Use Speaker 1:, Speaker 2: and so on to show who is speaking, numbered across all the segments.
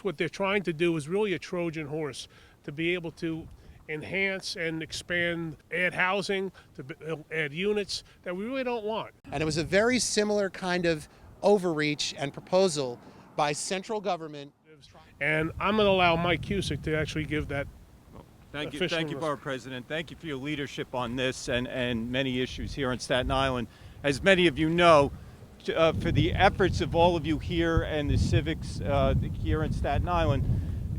Speaker 1: What they're trying to do is really a Trojan horse to be able to enhance and expand, add housing, to add units that we really don't want.
Speaker 2: And it was a very similar kind of overreach and proposal by central government.
Speaker 1: And I'm going to allow Mike Cusick to actually give that.
Speaker 3: Thank you, Borough President. Thank you for your leadership on this and many issues here in Staten Island. As many of you know, for the efforts of all of you here and the civics here in Staten Island,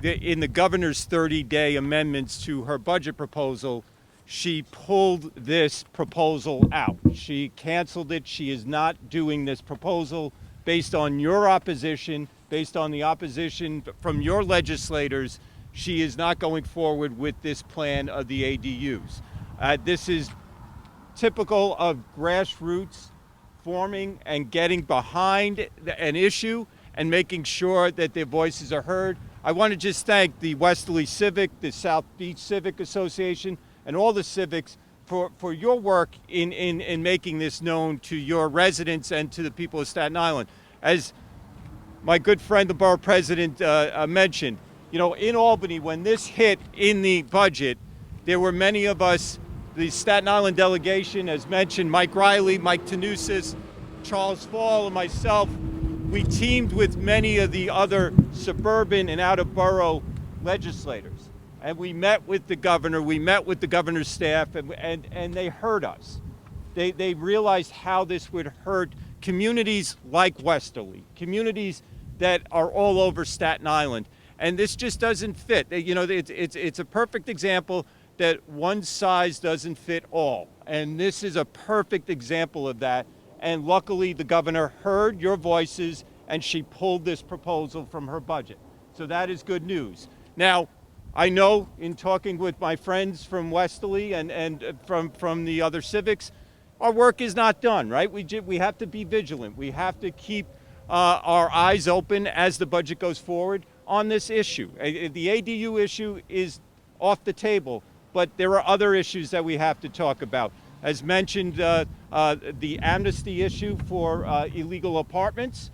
Speaker 3: in the governor's 30-day amendments to her budget proposal, she pulled this proposal out. She canceled it. She is not doing this proposal based on your opposition, based on the opposition from your legislators. She is not going forward with this plan of the ADUs. This is typical of grassroots forming and getting behind an issue and making sure that their voices are heard. I want to just thank the Westerly Civic, the South Beach Civic Association, and all the civics for your work in making this known to your residents and to the people of Staten Island. As my good friend, the Borough President, mentioned, you know, in Albany, when this hit in the budget, there were many of us, the Staten Island delegation, as mentioned, Mike Riley, Mike Tanusis, Charles Fall, and myself. We teamed with many of the other suburban and out-of-borough legislators. And we met with the governor, we met with the governor's staff, and they heard us. They realized how this would hurt communities like Westerly, communities that are all over Staten Island. And this just doesn't fit. You know, it's a perfect example that one size doesn't fit all. And this is a perfect example of that. And luckily, the governor heard your voices and she pulled this proposal from her budget. So that is good news. Now, I know in talking with my friends from Westerly and from the other civics, our work is not done, right? We have to be vigilant. We have to keep our eyes open as the budget goes forward on this issue. The ADU issue is off the table, but there are other issues that we have to talk about. As mentioned, the amnesty issue for illegal apartments,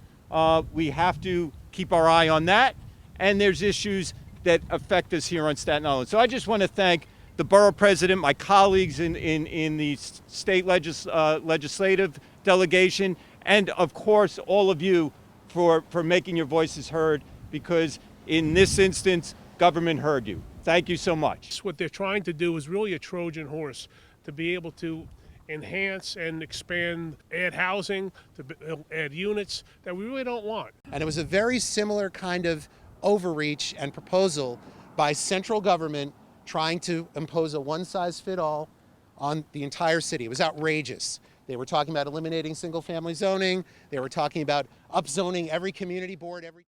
Speaker 3: we have to keep our eye on that. And there's issues that affect us here on Staten Island. So I just want to thank the Borough President, my colleagues in the state legislative delegation, and of course all of you for making your voices heard, because in this instance, government heard you. Thank you so much.
Speaker 1: What they're trying to do is really a Trojan horse to be able to enhance and expand, add housing, to add units that we really don't want.
Speaker 2: And it was a very similar kind of overreach and proposal by central government trying to impose a one-size-fits-all on the entire city. It was outrageous. They were talking about eliminating single-family zoning. They were talking about upzoning every community board, every